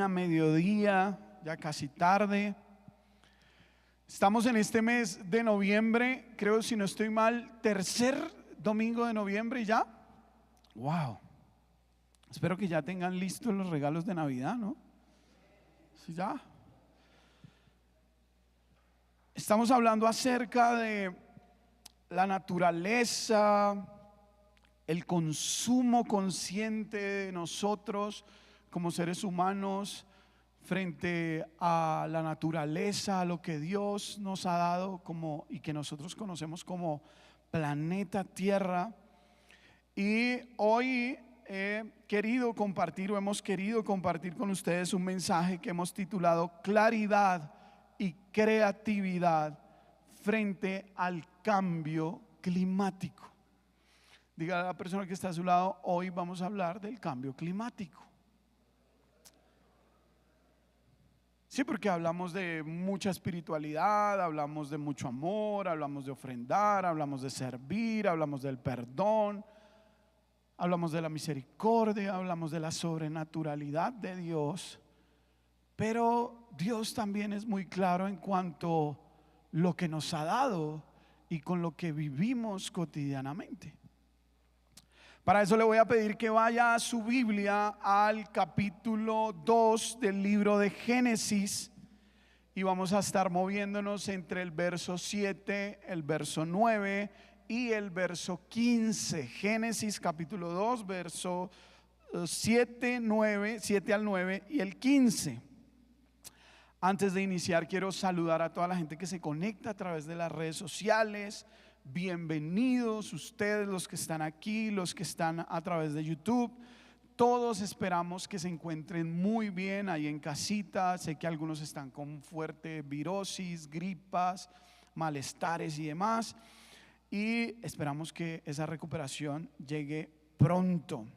mañana, mediodía, ya casi tarde. Estamos en este mes de noviembre, creo, si no estoy mal, tercer domingo de noviembre ya. Wow. Espero que ya tengan listos los regalos de Navidad, ¿no? Sí, ya. Estamos hablando acerca de la naturaleza, el consumo consciente de nosotros como seres humanos frente a la naturaleza, a lo que Dios nos ha dado como y que nosotros conocemos como planeta Tierra. Y hoy hemos querido compartir con ustedes un mensaje que hemos titulado Claridad y creatividad frente al cambio climático. Diga a la persona que está a su lado: hoy vamos a hablar del cambio climático. Sí, porque hablamos de mucha espiritualidad, hablamos de mucho amor, hablamos de ofrendar, hablamos de servir, hablamos del perdón, hablamos de la misericordia, hablamos de la sobrenaturalidad de Dios. Pero Dios también es muy claro en cuanto a lo que nos ha dado y con lo que vivimos cotidianamente. Para eso le voy a pedir que vaya a su Biblia al capítulo 2 del libro de Génesis y vamos a estar moviéndonos entre el verso 7, el verso 9 y el verso 15. Génesis capítulo 2, verso 7 al 9 y el 15. Antes de iniciar, quiero saludar a toda la gente que se conecta a través de las redes sociales. Bienvenidos ustedes, los que están aquí, los que están a través de YouTube. Todos esperamos que se encuentren muy bien ahí en casita. Sé que algunos están con fuerte virosis, gripas, malestares y demás, y esperamos que esa recuperación llegue pronto.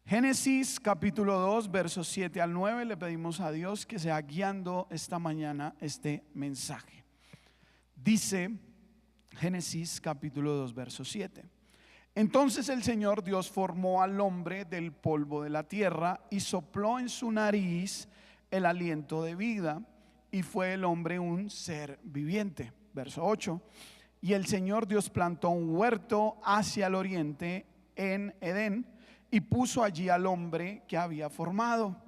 Génesis capítulo 2, versos 7 al 9. Le pedimos a Dios que sea guiando esta mañana este mensaje. Dice Génesis capítulo 2, verso 7. Entonces el Señor Dios formó al hombre del polvo de la tierra y sopló en su nariz el aliento de vida, y fue el hombre un ser viviente. Verso 8. Y el Señor Dios plantó un huerto hacia el oriente en Edén y puso allí al hombre que había formado.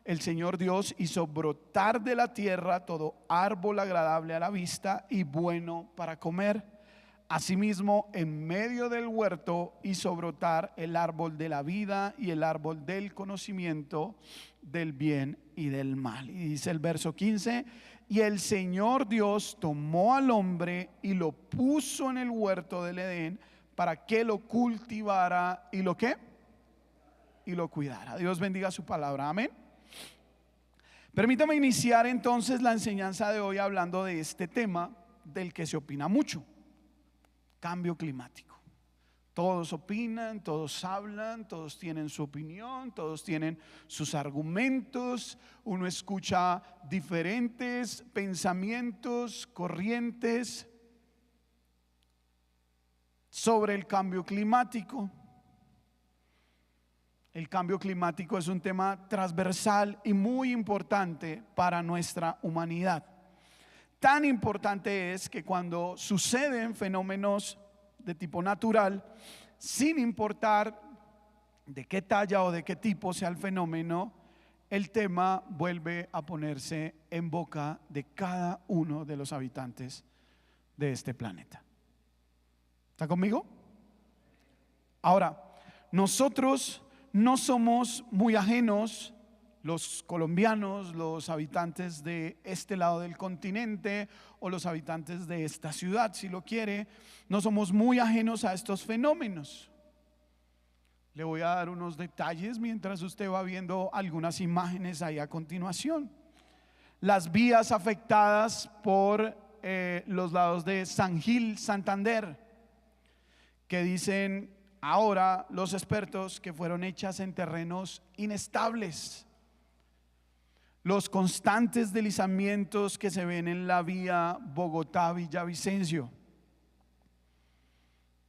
El Señor Dios hizo brotar de la tierra todo árbol agradable a la vista y bueno para comer. Asimismo, en medio del huerto hizo brotar el árbol de la vida y el árbol del conocimiento del bien y del mal. Y dice el verso 15: y el Señor Dios tomó al hombre y lo puso en el huerto del Edén para que lo cultivara y lo ¿qué? Y lo cuidara. Dios bendiga su palabra, amén. Permítame iniciar entonces la enseñanza de hoy hablando de este tema del que se opina mucho: cambio climático. Todos opinan, todos hablan, todos tienen su opinión, todos tienen sus argumentos. Uno escucha diferentes pensamientos, corrientes sobre el cambio climático. El cambio climático es un tema transversal y muy importante para nuestra humanidad. Tan importante es que cuando suceden fenómenos de tipo natural, sin importar de qué talla o de qué tipo sea el fenómeno, el tema vuelve a ponerse en boca de cada uno de los habitantes de este planeta. ¿Está conmigo? Ahora, nosotros no somos muy ajenos, los colombianos, los habitantes de este lado del continente o los habitantes de esta ciudad, si lo quiere, no somos muy ajenos a estos fenómenos. Le voy a dar unos detalles mientras usted va viendo algunas imágenes ahí a continuación. Las vías afectadas por los lados de San Gil, Santander, que dicen ahora los expertos que fueron hechas en terrenos inestables. Los constantes deslizamientos que se ven en la vía Bogotá-Villavicencio,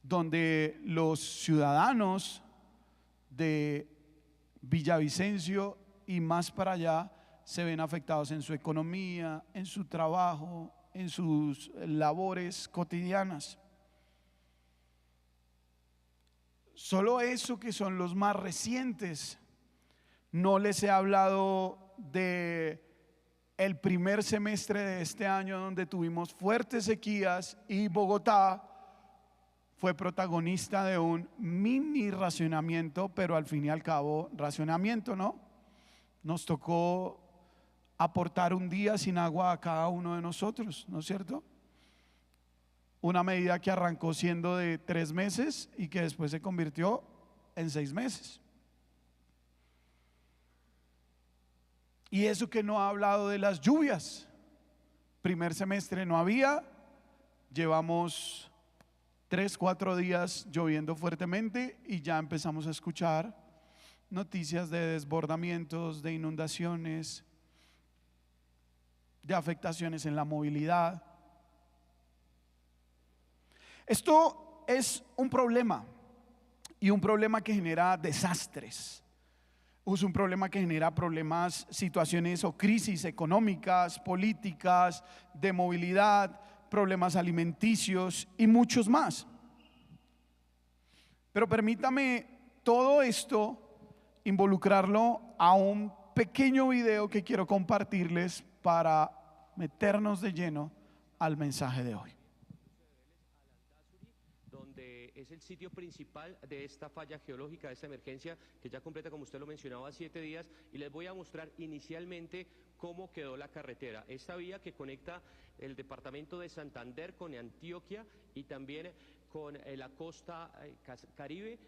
donde los ciudadanos de Villavicencio y más para allá se ven afectados en su economía, en su trabajo, en sus labores cotidianas. Solo eso que son los más recientes. No les he hablado de el primer semestre de este año, donde tuvimos fuertes sequías y Bogotá fue protagonista de un mini racionamiento, pero al fin y al cabo racionamiento, ¿no? Nos tocó aportar un día sin agua a cada uno de nosotros, ¿no es cierto? Una medida que arrancó siendo de 3 meses y que después se convirtió en 6 meses. Y eso que no ha hablado de las lluvias. Primer semestre no había, llevamos 3, 4 días lloviendo fuertemente y ya empezamos a escuchar noticias de desbordamientos, de inundaciones, de afectaciones en la movilidad. Esto es un problema, y un problema que genera desastres. Es un problema que genera problemas, situaciones o crisis económicas, políticas, de movilidad, problemas alimenticios y muchos más. Pero permítame todo esto involucrarlo a un pequeño video que quiero compartirles para meternos de lleno al mensaje de hoy. Donde es el sitio principal de esta falla geológica, de esta emergencia que ya completa, como usted lo mencionaba, 7 días, y les voy a mostrar inicialmente cómo quedó la carretera. Esta vía que conecta el departamento de Santander con Antioquia y también con la costa Caribe.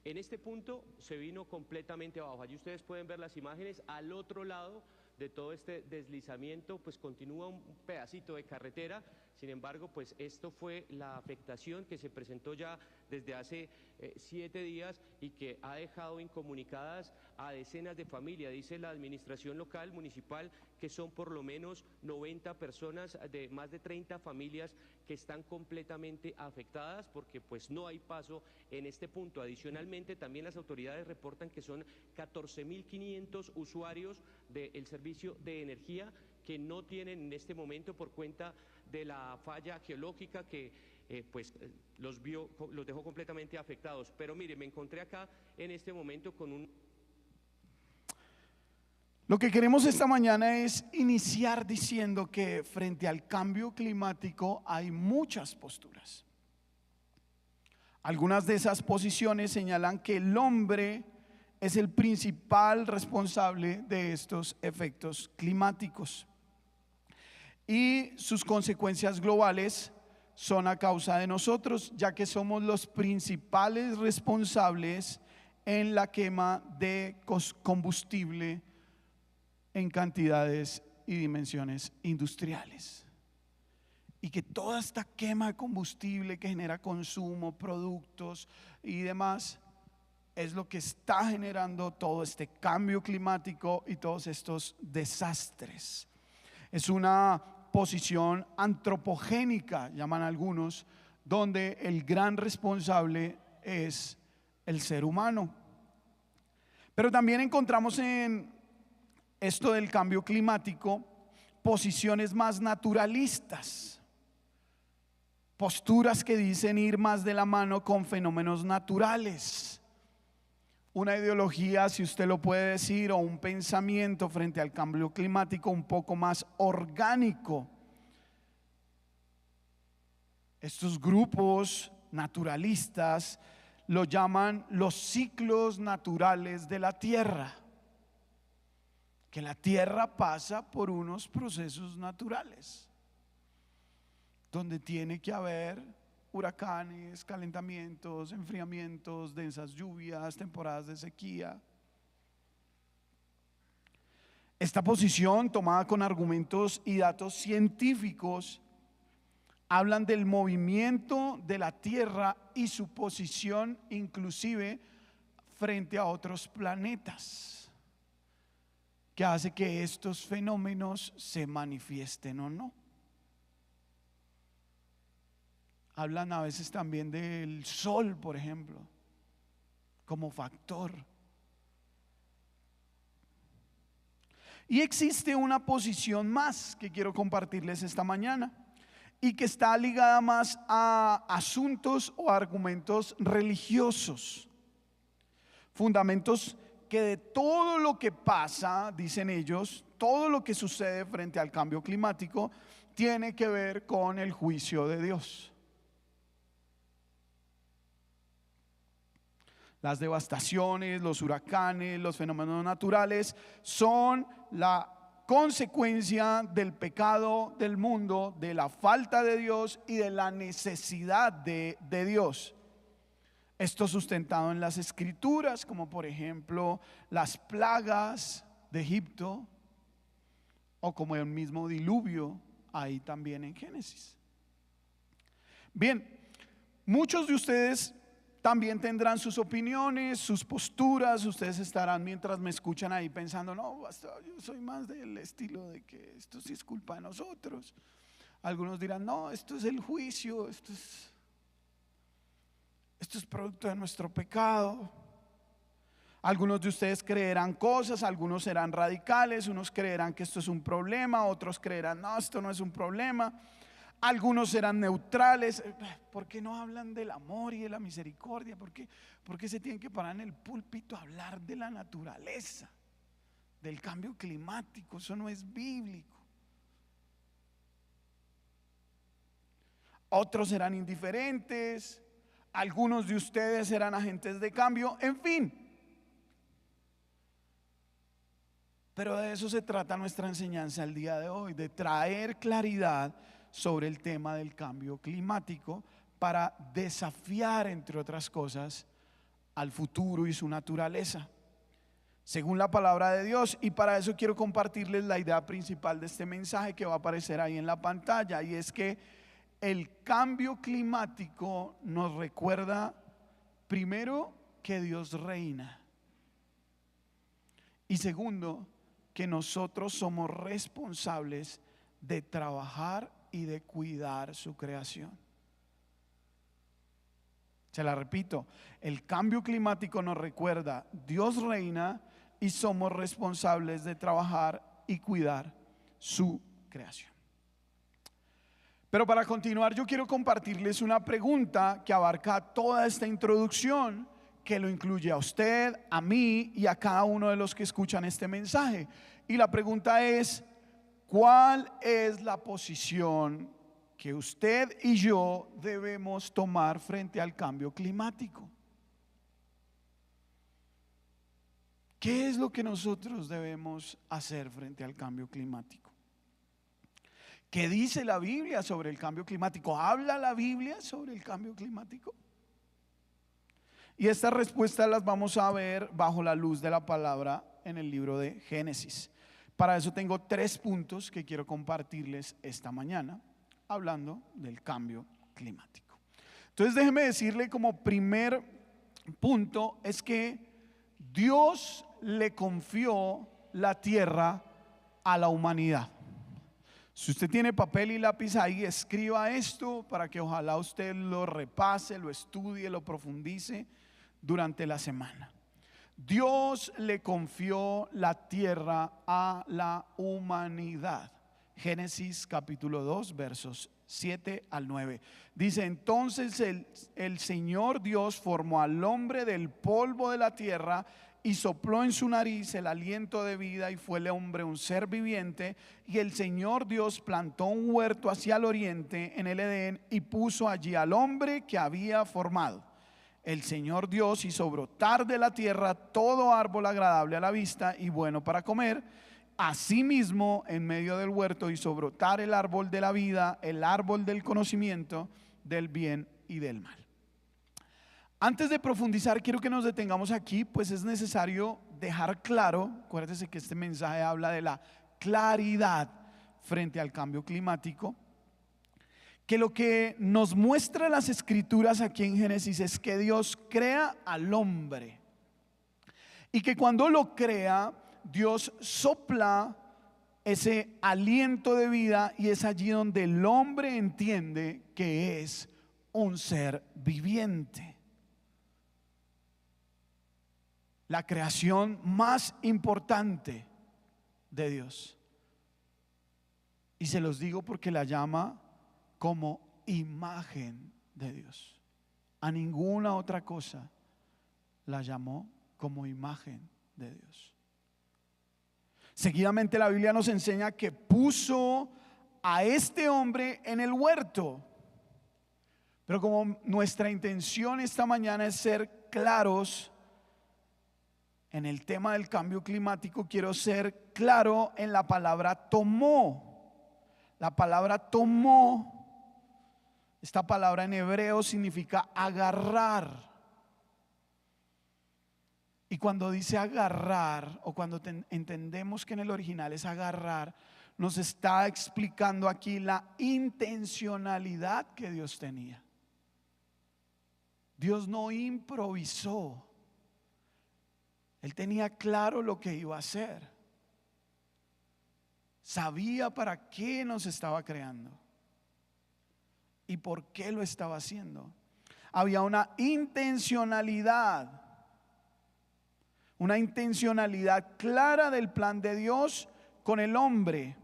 En este punto se vino completamente abajo. Allí ustedes pueden ver las imágenes. Al otro lado de todo este deslizamiento pues continúa un pedacito de carretera. Sin embargo, pues esto fue la afectación que se presentó ya desde hace 7 días y que ha dejado incomunicadas a decenas de familias. Dice la administración local, municipal, que son por lo menos 90 personas de más de 30 familias que están completamente afectadas porque pues no hay paso en este punto. Adicionalmente, también las autoridades reportan que son 14.500 usuarios del servicio de energía que no tienen en este momento por cuenta de la falla geológica que los dejó completamente afectados. Pero mire, me encontré acá en este momento con un... Lo que queremos esta mañana es iniciar diciendo que frente al cambio climático hay muchas posturas. Algunas de esas posiciones señalan que el hombre es el principal responsable de estos efectos climáticos y sus consecuencias globales son a causa de nosotros, ya que somos los principales responsables en la quema de combustible en cantidades y dimensiones industriales. Y que toda esta quema de combustible que genera consumo, productos y demás, es lo que está generando todo este cambio climático y todos estos desastres. Es una posición antropogénica, llaman algunos, donde el gran responsable es el ser humano. Pero también encontramos en esto del cambio climático posiciones más naturalistas, posturas que dicen ir más de la mano con fenómenos naturales. Una ideología, si usted lo puede decir, o un pensamiento frente al cambio climático un poco más orgánico. Estos grupos naturalistas lo llaman los ciclos naturales de la Tierra, que la Tierra pasa por unos procesos naturales, donde tiene que haber huracanes, calentamientos, enfriamientos, densas lluvias, temporadas de sequía. Esta posición, tomada con argumentos y datos científicos, hablan del movimiento de la Tierra y su posición inclusive frente a otros planetas, que hace que estos fenómenos se manifiesten o no. Hablan a veces también del sol, por ejemplo, como factor. Y existe una posición más que quiero compartirles esta mañana y que está ligada más a asuntos o argumentos religiosos, fundamentos que de todo lo que pasa, dicen ellos, todo lo que sucede frente al cambio climático tiene que ver con el juicio de Dios. Las devastaciones, los huracanes, los fenómenos naturales son la consecuencia del pecado del mundo, de la falta de Dios y de la necesidad de Dios. Esto sustentado en las escrituras, como por ejemplo las plagas de Egipto o como el mismo diluvio ahí también en Génesis. Bien, muchos de ustedes también tendrán sus opiniones, sus posturas. Ustedes estarán mientras me escuchan ahí pensando, no, yo soy más del estilo de que esto sí es culpa de nosotros. Algunos dirán, no, esto es el juicio, esto es producto de nuestro pecado. Algunos de ustedes creerán cosas, algunos serán radicales, unos creerán que esto es un problema, otros creerán, no, esto no es un problema. Algunos serán neutrales. ¿Por qué no hablan del amor y de la misericordia? ¿Por qué se tienen que parar en el púlpito a hablar de la naturaleza, del cambio climático? Eso no es bíblico. Otros serán indiferentes. Algunos de ustedes serán agentes de cambio. En fin. Pero de eso se trata nuestra enseñanza el día de hoy, de traer claridad sobre el tema del cambio climático para desafiar, entre otras cosas, al futuro y su naturaleza, según la palabra de Dios. Y para eso quiero compartirles la idea principal de este mensaje que va a aparecer ahí en la pantalla, y es que el cambio climático nos recuerda, primero, que Dios reina, y segundo, que nosotros somos responsables de trabajar y de cuidar su creación. Se la repito, el cambio climático nos recuerda, Dios reina y somos responsables de trabajar y cuidar su creación. Pero para continuar, yo quiero compartirles una pregunta que abarca toda esta introducción, que lo incluye a usted, a mí y a cada uno de los que escuchan este mensaje. Y la pregunta es: ¿cuál es la posición que usted y yo debemos tomar frente al cambio climático? ¿Qué es lo que nosotros debemos hacer frente al cambio climático? ¿Qué dice la Biblia sobre el cambio climático? ¿Habla la Biblia sobre el cambio climático? Y estas respuestas las vamos a ver bajo la luz de la palabra en el libro de Génesis. Para eso tengo 3 puntos que quiero compartirles esta mañana, hablando del cambio climático. Entonces déjeme decirle, como primer punto, es que Dios le confió la tierra a la humanidad. Si usted tiene papel y lápiz ahí, escriba esto para que ojalá usted lo repase, lo estudie, lo profundice durante la semana. Dios le confió la tierra a la humanidad. Génesis capítulo 2 versos 7 al 9. Dice: entonces el Señor Dios formó al hombre del polvo de la tierra y sopló en su nariz el aliento de vida, y fue el hombre un ser viviente. Y el Señor Dios plantó un huerto hacia el oriente en el Edén y puso allí al hombre que había formado. El Señor Dios hizo brotar de la tierra todo árbol agradable a la vista y bueno para comer. Asimismo, en medio del huerto hizo brotar el árbol de la vida, el árbol del conocimiento del bien y del mal. Antes de profundizar, quiero que nos detengamos aquí, pues es necesario dejar claro, acuérdense que este mensaje habla de la claridad frente al cambio climático, que lo que nos muestra las escrituras aquí en Génesis es que Dios crea al hombre, y que cuando lo crea, Dios sopla ese aliento de vida, y es allí donde el hombre entiende que es un ser viviente. La creación más importante de Dios. Y se los digo porque la llama como imagen de Dios. A ninguna otra cosa la llamó como imagen de Dios. Seguidamente la Biblia nos enseña que puso a este hombre en el huerto. Pero como nuestra intención esta mañana es ser claros en el tema del cambio climático, quiero ser claro en la palabra tomó. La palabra tomó, esta palabra en hebreo significa agarrar. Y cuando dice agarrar, o cuando entendemos que en el original es agarrar, nos está explicando aquí la intencionalidad que Dios tenía. Dios no improvisó. Él tenía claro lo que iba a hacer. Sabía para qué nos estaba creando y por qué lo estaba haciendo. Había una intencionalidad clara del plan de Dios con el hombre.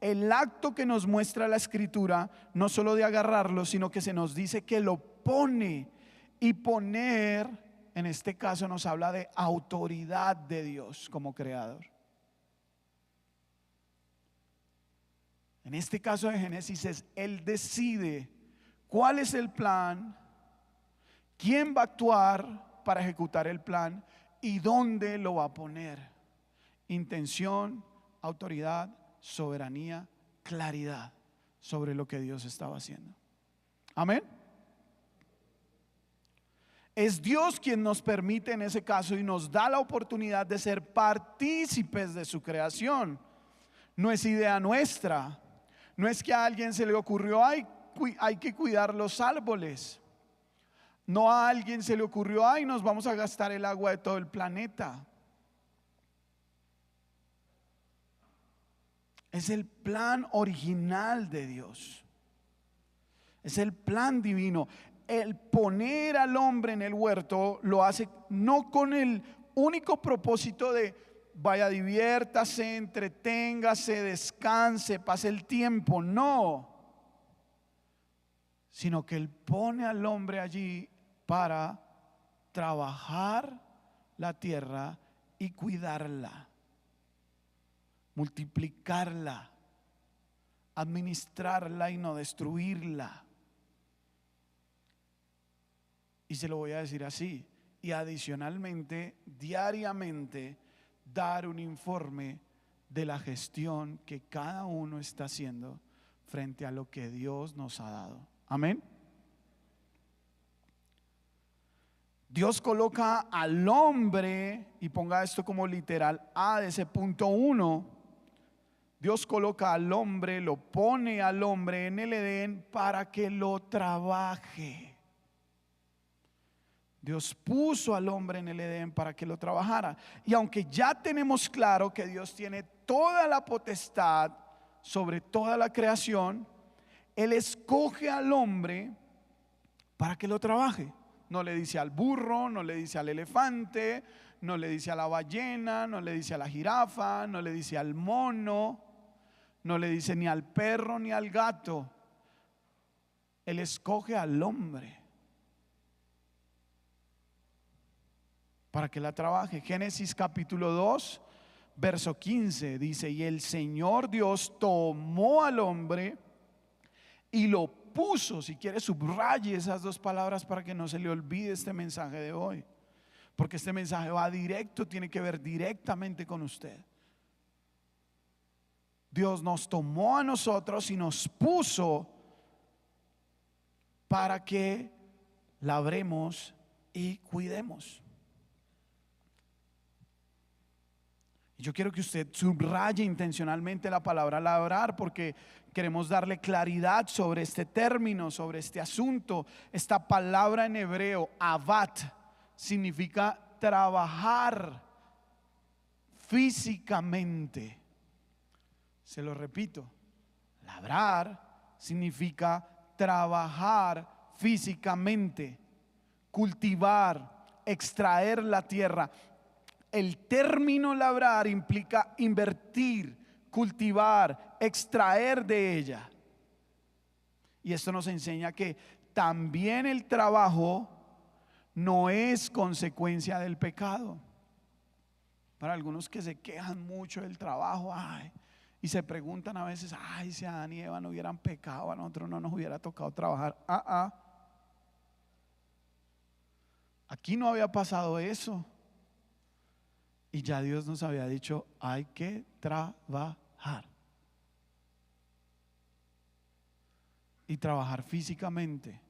El acto que nos muestra la Escritura, no solo de agarrarlo, sino que se nos dice que lo pone. Y poner, en este caso nos habla de autoridad de Dios como creador. En este caso de Génesis es Él decide cuál es el plan, quién va a actuar para ejecutar el plan y dónde lo va a poner. Intención, autoridad, soberanía, claridad sobre lo que Dios estaba haciendo. Amén. Es Dios quien nos permite en ese caso y nos da la oportunidad de ser partícipes de su creación. No es idea nuestra. No es que a alguien se le ocurrió, hay que cuidar los árboles. No a alguien se le ocurrió, nos vamos a gastar el agua de todo el planeta. Es el plan original de Dios. Es el plan divino. El poner al hombre en el huerto lo hace no con el único propósito de vaya, diviértase, entreténgase, descanse, pase el tiempo, no, sino que Él pone al hombre allí para trabajar la tierra y cuidarla, multiplicarla, administrarla y no destruirla. Y se lo voy a decir así, y adicionalmente, diariamente, dar un informe de la gestión que cada uno está haciendo frente a lo que Dios nos ha dado. Amén. Dios coloca al hombre, y ponga esto como literal A de ese punto 1. Dios coloca al hombre, lo pone al hombre en el Edén para que lo trabaje. Dios puso al hombre en el Edén para que lo trabajara. Y aunque ya tenemos claro que Dios tiene toda la potestad sobre toda la creación, Él escoge al hombre para que lo trabaje. No le dice al burro, no le dice al elefante, no le dice a la ballena, no le dice a la jirafa, no le dice al mono, no le dice ni al perro ni al gato. Él escoge al hombre para que la trabaje. Génesis capítulo 2, verso 15 dice: y el Señor Dios tomó al hombre y lo puso. Si quiere, subraye esas dos palabras para que no se le olvide este mensaje de hoy, porque este mensaje va directo, tiene que ver directamente con usted. Dios nos tomó a nosotros y nos puso para que labremos y cuidemos. Yo quiero que usted subraye intencionalmente la palabra labrar, porque queremos darle claridad sobre este término, sobre este asunto. Esta palabra en hebreo, avat, significa trabajar físicamente. Se lo repito, labrar significa trabajar físicamente, cultivar, extraer la tierra. El término labrar implica invertir, cultivar, extraer de ella. Y esto nos enseña que también el trabajo no es consecuencia del pecado. Para algunos que se quejan mucho del trabajo, y se preguntan a veces, si Adán y Eva no hubieran pecado, a nosotros no nos hubiera tocado trabajar. Aquí no había pasado eso. Y ya Dios nos había dicho, hay que trabajar. Y trabajar físicamente.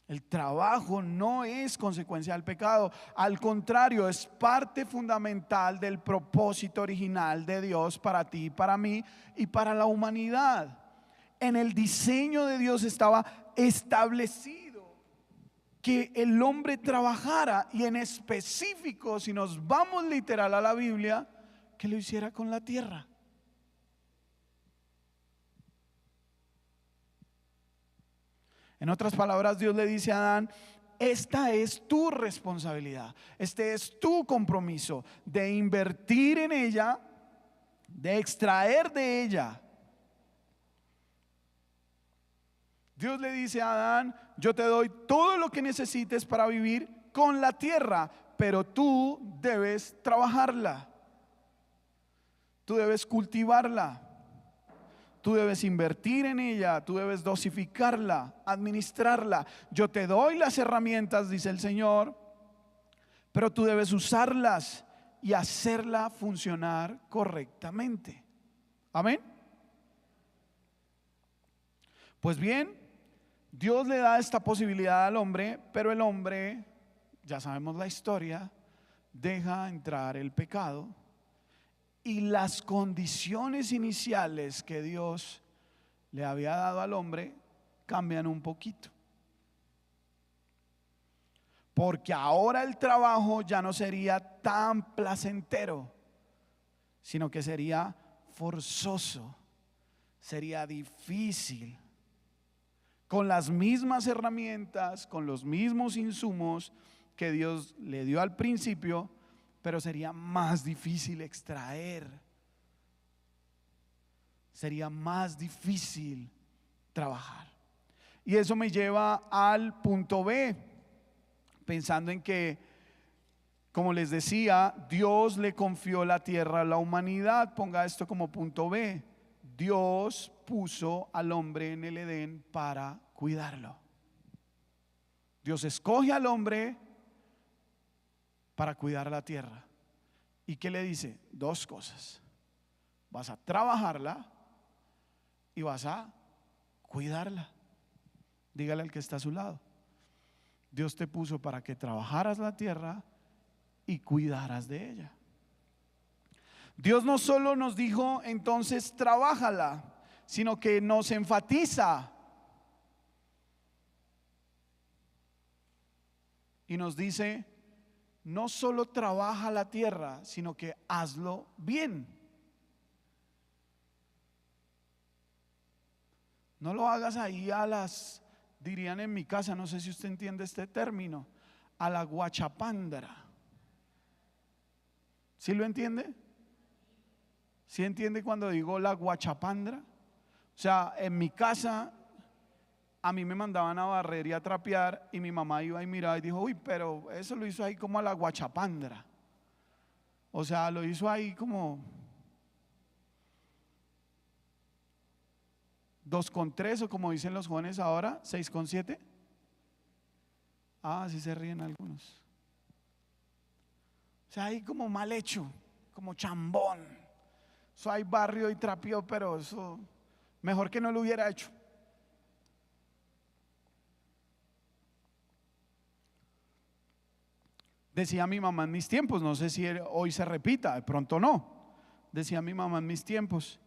El trabajo no es consecuencia del pecado, al contrario, es parte fundamental del propósito original de Dios para ti, para mí y para la humanidad. En el diseño de Dios estaba establecido que el hombre trabajara, y en específico, si nos vamos literal a la Biblia, que lo hiciera con la tierra. En otras palabras, Dios le dice a Adán, esta es tu responsabilidad, este es tu compromiso de invertir en ella, de extraer de ella. Dios le dice a Adán, yo te doy todo lo que necesites para vivir con la tierra, pero tú debes trabajarla, tú debes cultivarla. Tú debes invertir en ella, tú debes dosificarla, administrarla. Yo te doy las herramientas, dice el Señor, pero tú debes usarlas y hacerla funcionar correctamente. Amén. Pues bien, Dios le da esta posibilidad al hombre, pero el hombre, ya sabemos la historia, deja entrar el pecado. Y las condiciones iniciales que Dios le había dado al hombre cambian un poquito. Porque ahora el trabajo ya no sería tan placentero, sino que sería forzoso, sería difícil. Con las mismas herramientas, con los mismos insumos que Dios le dio al principio, pero sería más difícil extraer, sería más difícil trabajar. Y eso me lleva al punto B, pensando en que, como les decía, Dios le confió la tierra a la humanidad. Ponga esto como punto B. Dios puso al hombre en el Edén para cuidarlo. Dios escoge al hombre para cuidar la tierra. ¿Y qué le dice? Dos cosas: vas a trabajarla y vas a cuidarla. Dígale al que está a su lado: Dios te puso para que trabajaras la tierra y cuidaras de ella. Dios no solo nos dijo entonces trabájala, sino que nos enfatiza y nos dice: no solo trabaja la tierra, sino que hazlo bien. No lo hagas ahí dirían en mi casa, no sé si usted entiende este término, a la guachapándara. ¿Sí lo entiende? ¿Sí entiende cuando digo la guachapándara? O sea, en mi casa a mí me mandaban a barrer y a trapear, y mi mamá iba y miraba y dijo: uy, pero eso lo hizo ahí como a la guachapándara. O sea, lo hizo ahí como 2,3, o como dicen los jóvenes ahora, 6,7. Así se ríen algunos. O sea, ahí como mal hecho, como chambón. Eso hay barrio y trapeo, pero eso mejor que no lo hubiera hecho. Decía mi mamá en mis tiempos, no sé si hoy se repita, de pronto no. Decía mi mamá en mis tiempos: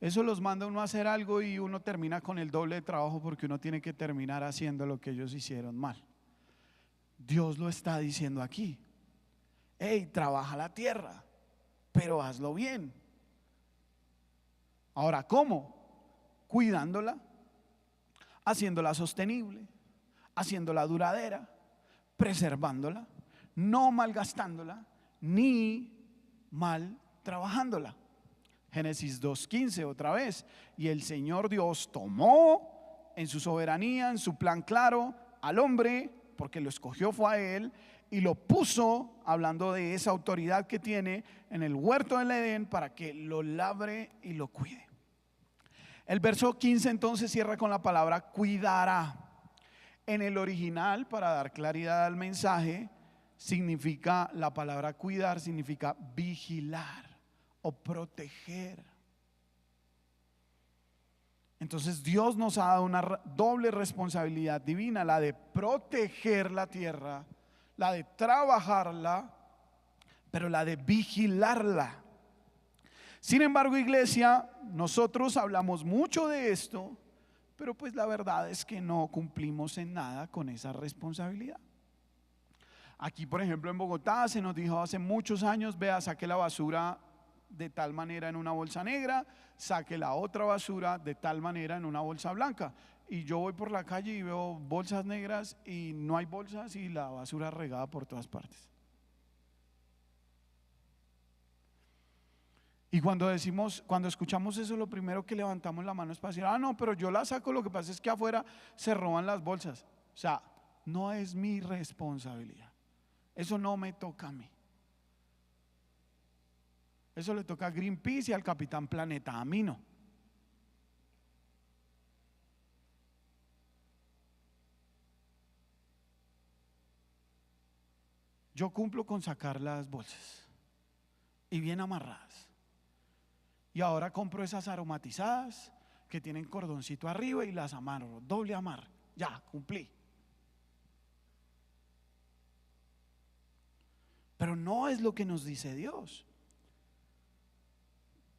eso los manda uno a hacer algo y uno termina con el doble de trabajo, porque uno tiene que terminar haciendo lo que ellos hicieron mal. Dios lo está diciendo aquí: hey, trabaja la tierra, pero hazlo bien. Ahora, ¿cómo? Cuidándola, haciéndola sostenible, haciéndola duradera, preservándola, no malgastándola, ni mal trabajándola. Génesis 2:15 otra vez. Y el Señor Dios tomó en su soberanía, en su plan claro, al hombre, porque lo escogió fue a él, y lo puso, hablando de esa autoridad que tiene, en el huerto del Edén para que lo labre y lo cuide. El verso 15 entonces cierra con la palabra cuidará. En el original, para dar claridad al mensaje, significa, la palabra cuidar significa vigilar o proteger. Entonces Dios nos ha dado una doble responsabilidad divina, la de proteger la tierra, la de trabajarla, pero la de vigilarla. Sin embargo, iglesia, nosotros hablamos mucho de esto, pero pues la verdad es que no cumplimos en nada con esa responsabilidad. Aquí, por ejemplo, en Bogotá se nos dijo hace muchos años: vea, saque la basura de tal manera en una bolsa negra, saque la otra basura de tal manera en una bolsa blanca. Y yo voy por la calle y veo bolsas negras y no hay bolsas y la basura regada por todas partes. Y cuando escuchamos eso, lo primero que levantamos la mano es para decir: ah, no, pero yo la saco, lo que pasa es que afuera se roban las bolsas. O sea, no es mi responsabilidad, eso no me toca a mí, eso le toca a Greenpeace y al Capitán Planeta, a mí no. Yo cumplo con sacar las bolsas y bien amarradas. Y ahora compro esas aromatizadas que tienen cordoncito arriba y las amarro, doble amarre. Ya, cumplí. Pero no es lo que nos dice Dios.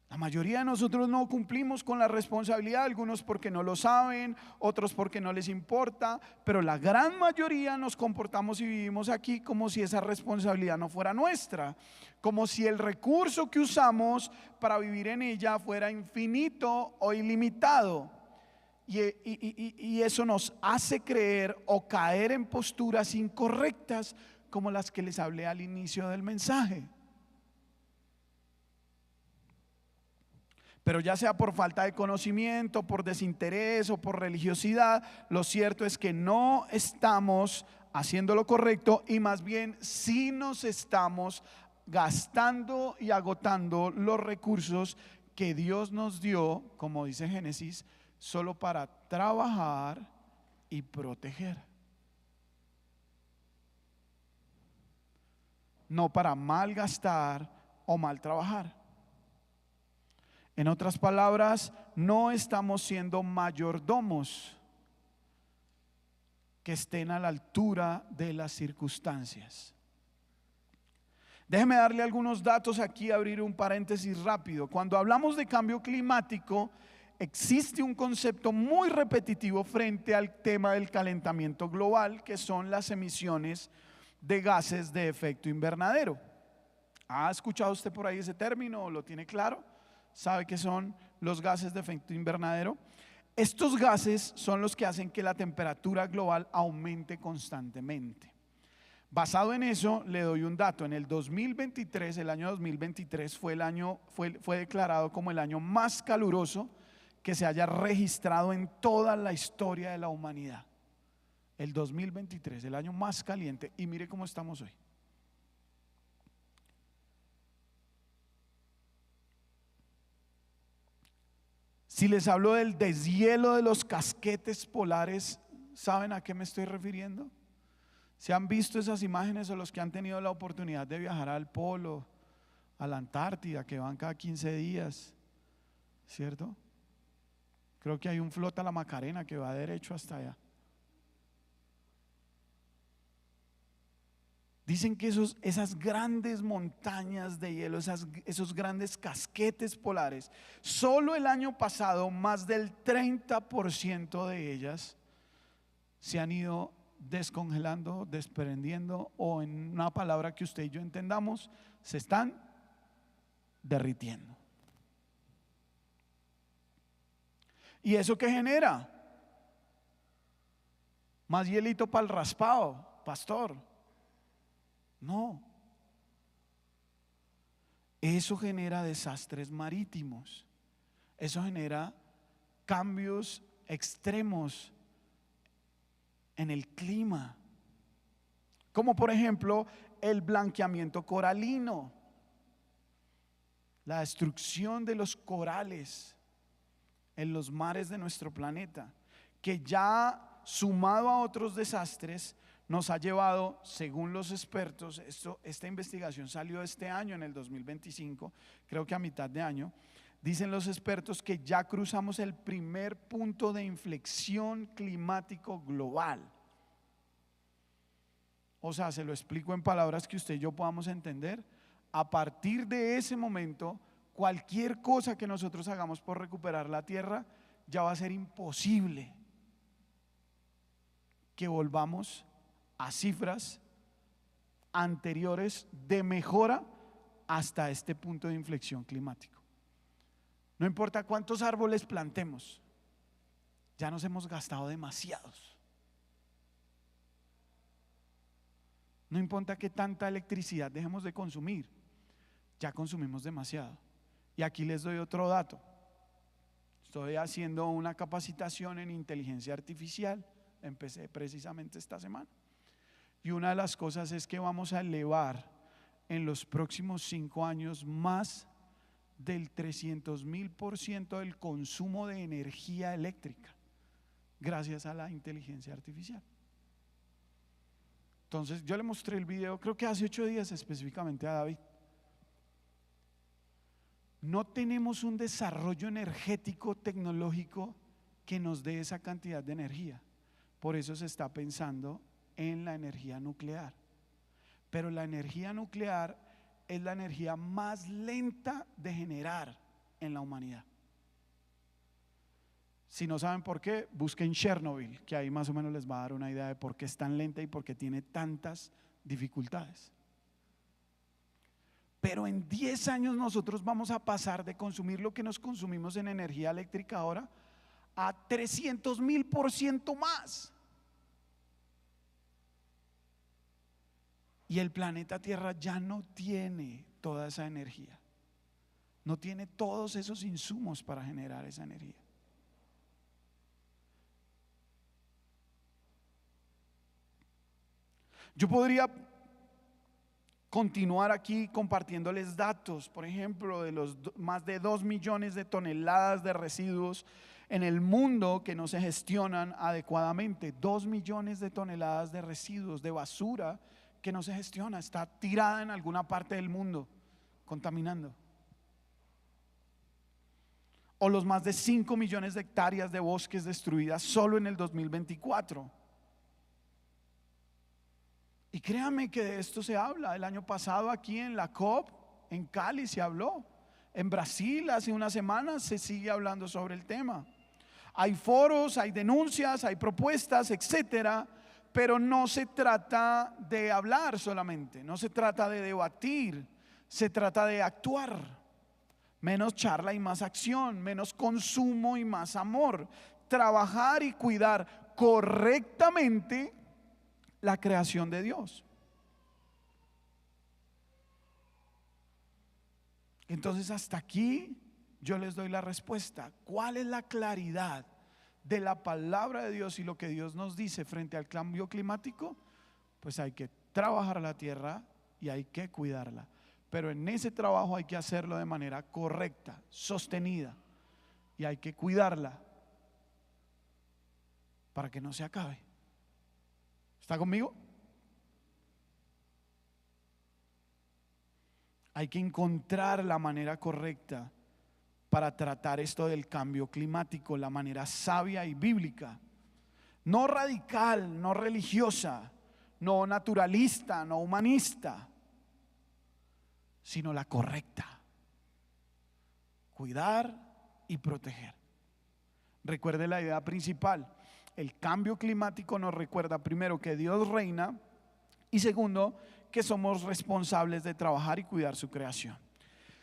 La mayoría de nosotros no cumplimos con la responsabilidad, algunos porque no lo saben, otros porque no les importa, pero la gran mayoría nos comportamos y vivimos aquí como si esa responsabilidad no fuera nuestra, como si el recurso que usamos para vivir en ella fuera infinito o ilimitado. Y eso nos hace creer o caer en posturas incorrectas como las que les hablé al inicio del mensaje. Pero ya sea por falta de conocimiento, por desinterés o por religiosidad, lo cierto es que no estamos haciendo lo correcto y más bien sí nos estamos gastando y agotando los recursos que Dios nos dio, como dice Génesis, solo para trabajar y proteger, no para malgastar o mal trabajar. En otras palabras, no estamos siendo mayordomos que estén a la altura de las circunstancias. Déjeme darle algunos datos aquí, abrir un paréntesis rápido. Cuando hablamos de cambio climático, existe un concepto muy repetitivo frente al tema del calentamiento global, que son las emisiones de gases de efecto invernadero. ¿Ha escuchado usted por ahí ese término o lo tiene claro? ¿Sabe qué son los gases de efecto invernadero? Estos gases son los que hacen que la temperatura global aumente constantemente. Basado en eso, le doy un dato. En el 2023, el año 2023 fue declarado como el año más caluroso que se haya registrado en toda la historia de la humanidad. El 2023, el año más caliente. Y mire cómo estamos hoy. Si les hablo del deshielo de los casquetes polares, ¿saben a qué me estoy refiriendo? ¿Se han visto esas imágenes o los que han tenido la oportunidad de viajar al polo, a la Antártida, que van cada 15 días, ¿cierto? Creo que hay un flota La Macarena que va derecho hasta allá. Dicen que esas grandes montañas de hielo, esos grandes casquetes polares, solo el año pasado más del 30% de ellas se han ido descongelando, desprendiendo, o en una palabra que usted y yo entendamos, se están derritiendo. ¿Y eso qué genera? Más hielito para el raspado, pastor. No. Eso genera desastres marítimos. Eso genera cambios extremos en el clima. Como por ejemplo el blanqueamiento coralino, la destrucción de los corales en los mares de nuestro planeta, que ya sumado a otros desastres nos ha llevado, según los expertos, esta investigación salió este año en el 2025, creo que a mitad de año, dicen los expertos que ya cruzamos el primer punto de inflexión climático global. O sea, se lo explico en palabras que usted y yo podamos entender. A partir de ese momento, cualquier cosa que nosotros hagamos por recuperar la tierra ya va a ser imposible que volvamos a cifras anteriores de mejora hasta este punto de inflexión climático. No importa cuántos árboles plantemos, ya nos hemos gastado demasiados. No importa qué tanta electricidad dejemos de consumir, ya consumimos demasiado. Y aquí les doy otro dato. Estoy haciendo una capacitación en inteligencia artificial, empecé precisamente esta semana. Y una de las cosas es que vamos a elevar en los próximos 5 años más del 300,000% del consumo de energía eléctrica, gracias a la inteligencia artificial. Entonces yo le mostré el video, creo que hace 8 días específicamente a David. No tenemos un desarrollo energético tecnológico que nos dé esa cantidad de energía. Por eso se está pensando en la energía nuclear. Pero la energía nuclear es la energía más lenta de generar en la humanidad. Si no saben por qué, busquen Chernobyl, que ahí más o menos les va a dar una idea de por qué es tan lenta y por qué tiene tantas dificultades. Pero en 10 años nosotros vamos a pasar de consumir lo que nos consumimos en energía eléctrica ahora a 300,000% más. Y el planeta Tierra ya no tiene toda esa energía, no tiene todos esos insumos para generar esa energía. Yo podría continuar aquí compartiéndoles datos, por ejemplo, de los más de 2 millones de toneladas de residuos en el mundo que no se gestionan adecuadamente. 2 millones de toneladas de residuos, de basura que no se gestiona, está tirada en alguna parte del mundo, contaminando. O los más de 5 millones de hectáreas de bosques destruidas solo en el 2024. Y créanme que de esto se habla. El año pasado aquí en la COP, en Cali, se habló. En Brasil hace unas semanas se sigue hablando sobre el tema. Hay foros, hay denuncias, hay propuestas, etcétera. Pero no se trata de hablar solamente, no se trata de debatir, se trata de actuar. Menos charla y más acción, menos consumo y más amor. Trabajar y cuidar correctamente la creación de Dios. Entonces hasta aquí yo les doy la respuesta. ¿Cuál es la claridad de la palabra de Dios y lo que Dios nos dice frente al cambio climático? Pues hay que trabajar la tierra y hay que cuidarla. Pero en ese trabajo hay que hacerlo de manera correcta, sostenida, y hay que cuidarla para que no se acabe. ¿Está conmigo? Hay que encontrar la manera correcta para tratar esto del cambio climático, la manera sabia y bíblica, no radical, no religiosa, no naturalista, no humanista, sino la correcta: cuidar y proteger. Recuerde la idea principal: el cambio climático nos recuerda, primero, que Dios reina, y segundo, que somos responsables de trabajar y cuidar su creación.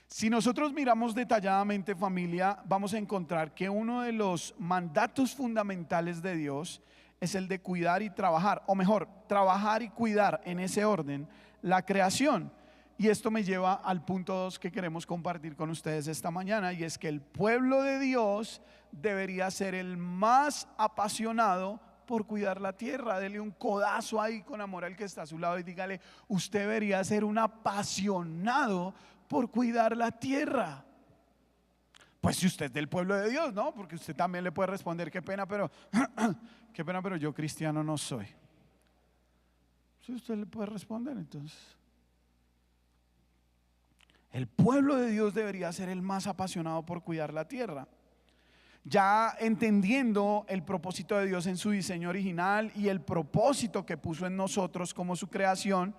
Si nosotros miramos detalladamente, familia, vamos a encontrar que uno de los mandatos fundamentales de Dios es el de cuidar y trabajar, o mejor, trabajar y cuidar en ese orden la creación. Y esto me lleva al punto 2 que queremos compartir con ustedes esta mañana, y es que el pueblo de Dios debería ser el más apasionado por cuidar la tierra. Dele un codazo ahí con amor al que está a su lado y dígale: usted debería ser un apasionado por cuidar la tierra. Pues si usted es del pueblo de Dios, ¿no? Porque usted también le puede responder: qué pena, pero qué pena, pero yo cristiano no soy. Si usted le puede responder, entonces el pueblo de Dios debería ser el más apasionado por cuidar la tierra. Ya entendiendo el propósito de Dios en su diseño original y el propósito que puso en nosotros como su creación,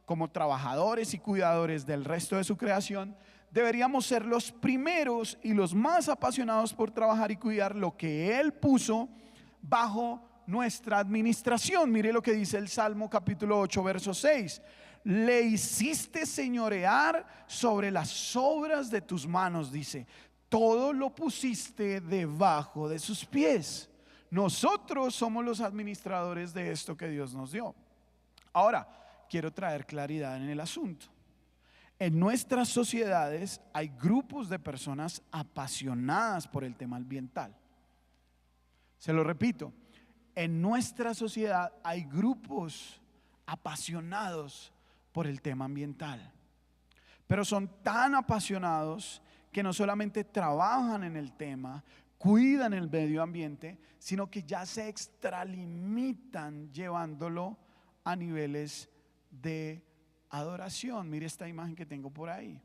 como trabajadores y cuidadores del resto de su creación, deberíamos ser los primeros y los más apasionados por trabajar y cuidar lo que Él puso bajo nuestra administración. Mire lo que dice el Salmo capítulo 8, verso 6. Le hiciste señorear sobre las obras de tus manos, dice. Todo lo pusiste debajo de sus pies. Nosotros somos los administradores de esto que Dios nos dio. Ahora, quiero traer claridad en el asunto. En nuestras sociedades hay grupos de personas apasionadas por el tema ambiental. Se lo repito, en nuestra sociedad hay grupos apasionados por el tema ambiental, pero son tan apasionados que no solamente trabajan en el tema, cuidan el medio ambiente, sino que ya se extralimitan llevándolo a niveles de adoración. Mire esta imagen que tengo por ahí,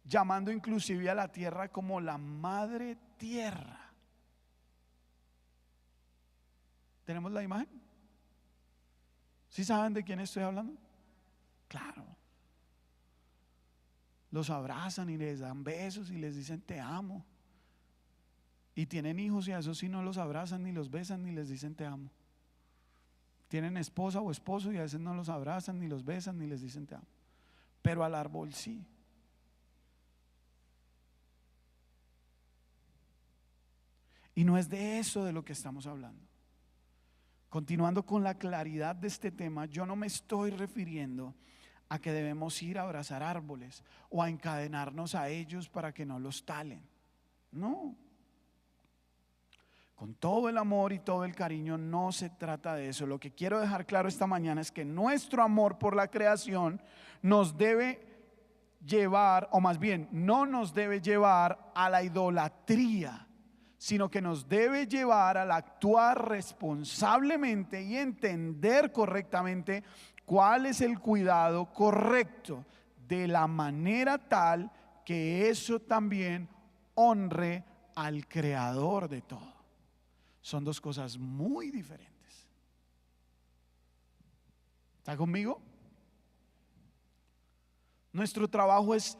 llamando inclusive a la tierra como la madre tierra. ¿Tenemos la imagen? ¿Sí saben de quién estoy hablando? Claro. Los abrazan y les dan besos y les dicen te amo. Y tienen hijos y a esos sí no los abrazan ni los besan ni les dicen te amo. Tienen esposa o esposo y a veces no los abrazan ni los besan ni les dicen te amo. Pero al árbol sí. Y no es de eso de lo que estamos hablando. Continuando con la claridad de este tema, yo no me estoy refiriendo a que debemos ir a abrazar árboles o a encadenarnos a ellos para que no los talen. No. Con todo el amor y todo el cariño, no se trata de eso. Lo que quiero dejar claro esta mañana es que nuestro amor por la creación nos debe llevar, o más bien, no nos debe llevar a la idolatría, sino que nos debe llevar al actuar responsablemente y entender correctamente cuál es el cuidado correcto, de la manera tal que eso también honre al creador de todo. Son dos cosas muy diferentes. ¿Está conmigo? Nuestro trabajo es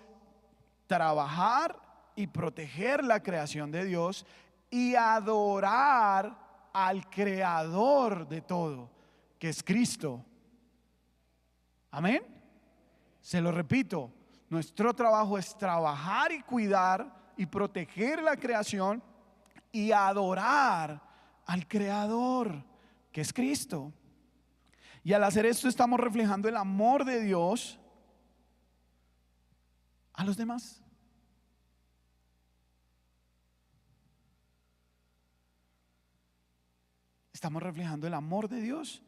trabajar y proteger la creación de Dios y adorar al creador de todo, que es Cristo. Amén. Se lo repito, nuestro trabajo es trabajar y cuidar y proteger la creación y adorar al creador, que es Cristo. Y al hacer esto estamos reflejando el amor de Dios a los demás. Estamos reflejando el amor de Dios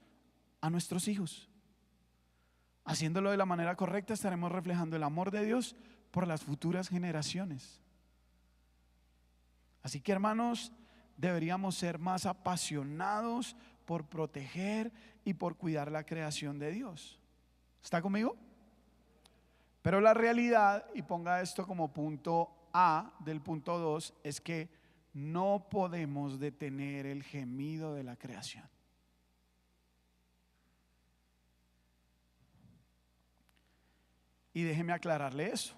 a nuestros hijos. Haciéndolo de la manera correcta, estaremos reflejando el amor de Dios por las futuras generaciones. Así que, hermanos, deberíamos ser más apasionados por proteger y por cuidar la creación de Dios. ¿Está conmigo? Pero la realidad, y ponga esto como punto A del punto 2, es que no podemos detener el gemido de la creación. Y déjeme aclararle eso.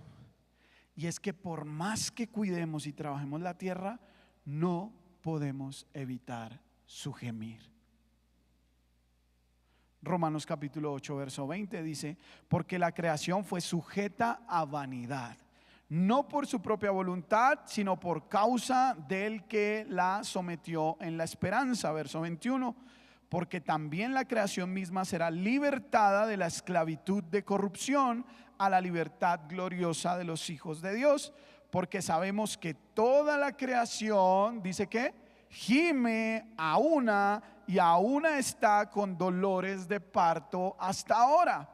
Y es que por más que cuidemos y trabajemos la tierra, no podemos evitar su gemir. Romanos capítulo 8, verso 20 dice: porque la creación fue sujeta a vanidad, no por su propia voluntad, sino por causa del que la sometió en la esperanza. Verso 21: porque también la creación misma será libertada de la esclavitud de corrupción a la libertad gloriosa de los hijos de Dios. Porque sabemos que toda la creación, dice que, gime a una y a una está con dolores de parto hasta ahora.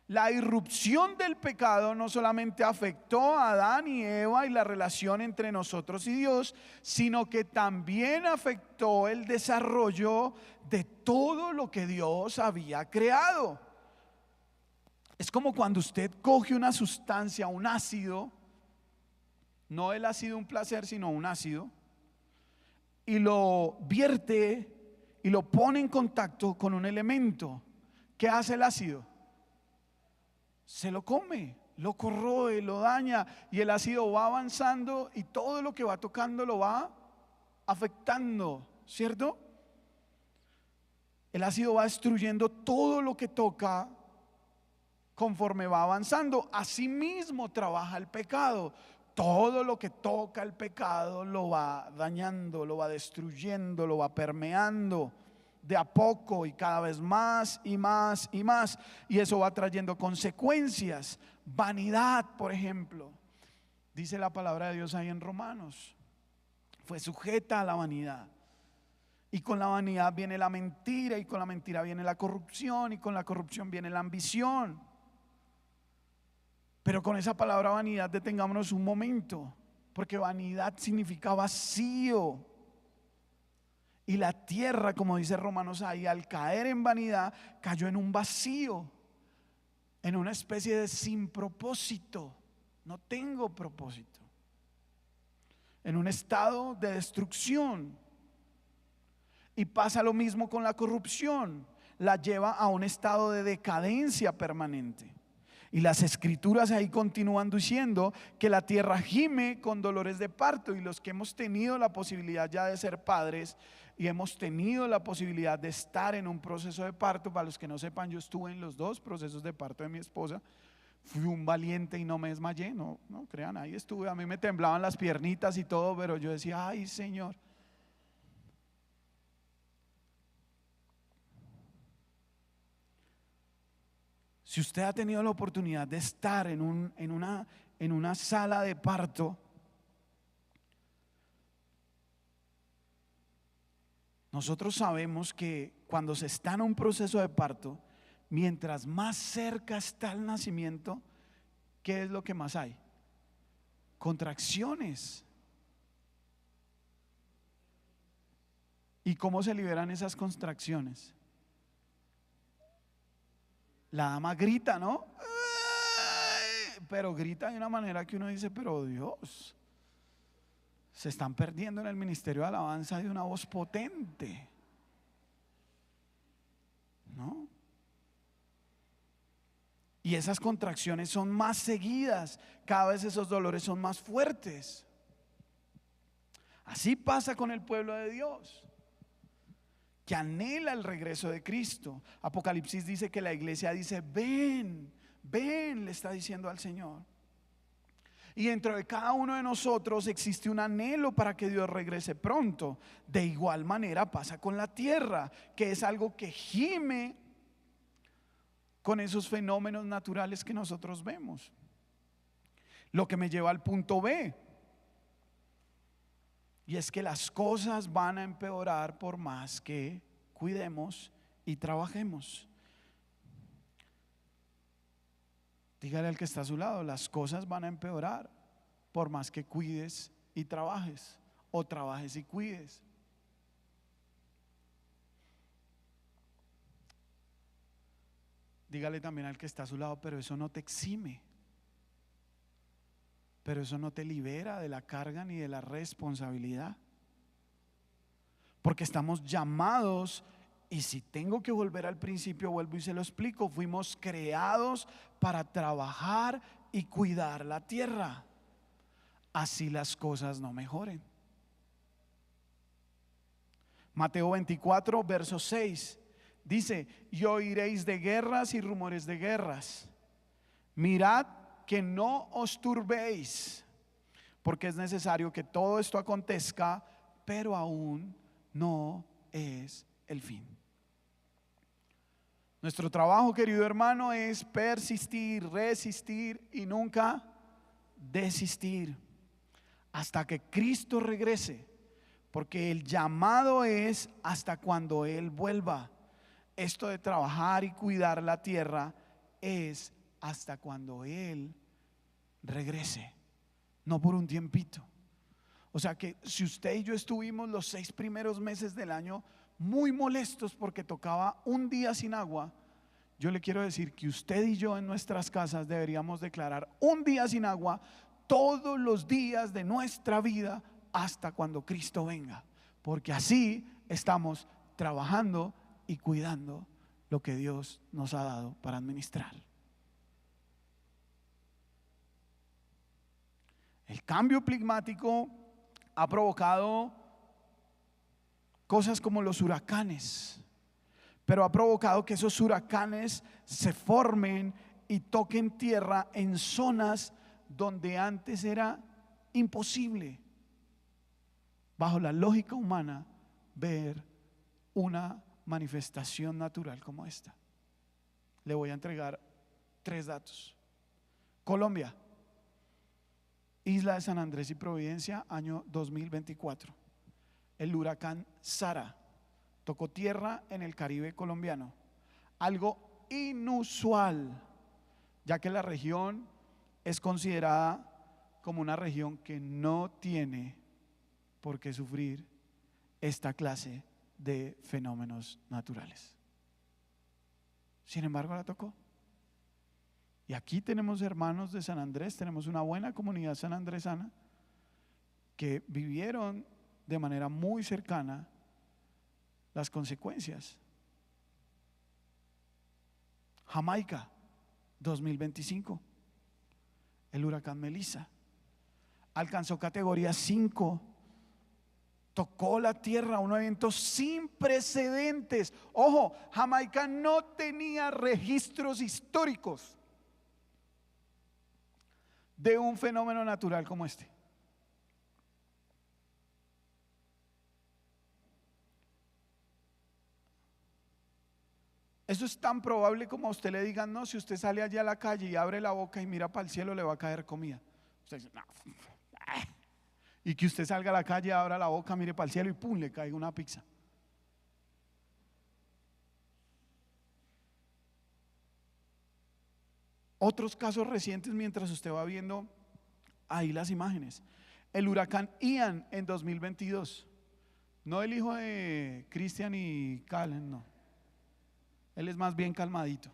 La irrupción del pecado no solamente afectó a Adán y Eva y la relación entre nosotros y Dios, sino que también afectó el desarrollo de todo lo que Dios había creado. Es como cuando usted coge una sustancia, un ácido, no el ácido un placer, sino un ácido, y lo vierte y lo pone en contacto con un elemento. ¿Qué hace el ácido? Se lo come, lo corroe, lo daña, y el ácido va avanzando y todo lo que va tocando lo va afectando, ¿cierto? El ácido va destruyendo todo lo que toca conforme va avanzando. Asimismo trabaja el pecado. Todo lo que toca el pecado lo va dañando, lo va destruyendo, lo va permeando de a poco y cada vez más y más y más. Y eso va trayendo consecuencias. Vanidad, por ejemplo, dice la palabra de Dios ahí en Romanos, fue sujeta a la vanidad. Y con la vanidad viene la mentira, y con la mentira viene la corrupción, y con la corrupción viene la ambición. Pero con esa palabra vanidad detengámonos un momento, porque vanidad significa vacío. Y la tierra, como dice Romanos ahí, al caer en vanidad, cayó en un vacío, en una especie de sin propósito. No tengo propósito. En un estado de destrucción. Y pasa lo mismo con la corrupción. La lleva a un estado de decadencia permanente. Y las escrituras ahí continúan diciendo que la tierra gime con dolores de parto. Y los que hemos tenido la posibilidad ya de ser padres y hemos tenido la posibilidad de estar en un proceso de parto, para los que no sepan, yo estuve en los dos procesos de parto de mi esposa. Fui un valiente y no me desmayé, no crean, ahí estuve. A mí me temblaban las piernitas y todo, pero yo decía, ay Señor. Si usted ha tenido la oportunidad de estar en una sala de parto, nosotros sabemos que cuando se está en un proceso de parto, mientras más cerca está el nacimiento, ¿qué es lo que más hay? Contracciones. ¿Y cómo se liberan esas contracciones? La dama grita, ¿no? Pero grita de una manera que uno dice, pero Dios, se están perdiendo en el ministerio de alabanza de una voz potente, ¿no? Y esas contracciones son más seguidas, cada vez esos dolores son más fuertes. Así pasa con el pueblo de Dios, que anhela el regreso de Cristo. Apocalipsis dice que la iglesia dice, ven, ven, le está diciendo al Señor. Y dentro de cada uno de nosotros existe un anhelo para que Dios regrese pronto. De igual manera pasa con la tierra, que es algo que gime con esos fenómenos naturales que nosotros vemos. Lo que me lleva al punto B, y es que las cosas van a empeorar por más que cuidemos y trabajemos. Dígale al que está a su lado, las cosas van a empeorar por más que cuides y trabajes, o trabajes y cuides. Dígale también al que está a su lado, pero eso no te exime, pero eso no te libera de la carga ni de la responsabilidad, porque estamos llamados. Y si tengo que volver al principio, vuelvo y se lo explico. Fuimos creados para trabajar y cuidar la tierra, así las cosas no mejoren. Mateo 24, verso 6 dice: y oiréis de guerras y rumores de guerras. Mirad que no os turbéis, porque es necesario que todo esto acontezca, pero aún no es el fin. Nuestro trabajo, querido hermano, es persistir, resistir y nunca desistir hasta que Cristo regrese, porque el llamado es hasta cuando Él vuelva. Esto de trabajar y cuidar la tierra es hasta cuando Él regrese, no por un tiempito. O sea que si usted y yo estuvimos los 6 primeros meses del año muy molestos porque tocaba un día sin agua, yo le quiero decir que usted y yo en nuestras casas deberíamos declarar un día sin agua todos los días de nuestra vida hasta cuando Cristo venga, porque así estamos trabajando y cuidando lo que Dios nos ha dado para administrar. El cambio climático ha provocado cosas como los huracanes, pero ha provocado que esos huracanes se formen y toquen tierra en zonas donde antes era imposible, bajo la lógica humana, ver una manifestación natural como esta. Le voy a entregar 3 datos. Colombia, Isla de San Andrés y Providencia, año 2024. El huracán Sara tocó tierra en el Caribe colombiano, algo inusual, ya que la región es considerada como una región que no tiene por qué sufrir esta clase de fenómenos naturales. Sin embargo, la tocó. Y aquí tenemos hermanos de San Andrés, tenemos una buena comunidad sanandresana que vivieron de manera muy cercana las consecuencias. Jamaica, 2025, el huracán Melissa alcanzó categoría 5, tocó la tierra, un evento sin precedentes. Ojo, Jamaica no tenía registros históricos de un fenómeno natural como este. Eso es tan probable como a usted le digan: no, si usted sale allá a la calle y abre la boca y mira para el cielo, le va a caer comida. Usted dice: no. Y que usted salga a la calle, abra la boca, mire para el cielo y pum, le caiga una pizza. Otros casos recientes, mientras usted va viendo ahí las imágenes: el huracán Ian en 2022, no el hijo de Christian y Calen, no, él es más bien calmadito,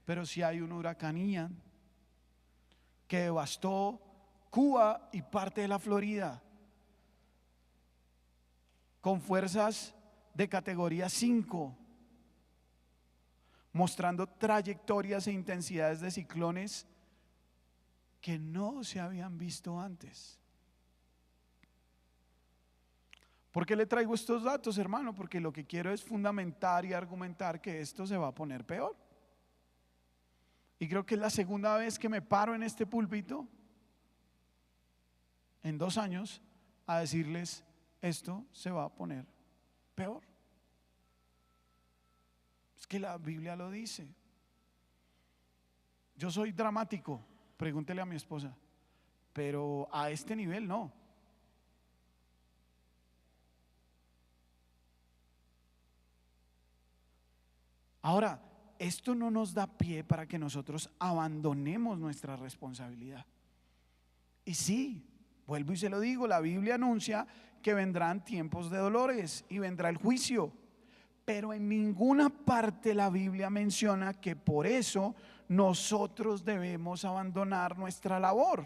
pero sí hay un huracán Ian que devastó Cuba y parte de la Florida con fuerzas de categoría 5, mostrando trayectorias e intensidades de ciclones que no se habían visto antes. ¿Por qué le traigo estos datos, hermano? Porque lo que quiero es fundamentar y argumentar que esto se va a poner peor. Y creo que es la segunda vez que me paro en este púlpito en 2 años a decirles: esto se va a poner peor. Es que la Biblia lo dice. Yo soy dramático, pregúntele a mi esposa, pero a este nivel no. Ahora, esto no nos da pie para que nosotros abandonemos nuestra responsabilidad. Y sí, vuelvo y se lo digo, la Biblia anuncia que vendrán tiempos de dolores y vendrá el juicio, pero en ninguna parte la Biblia menciona que por eso nosotros debemos abandonar nuestra labor.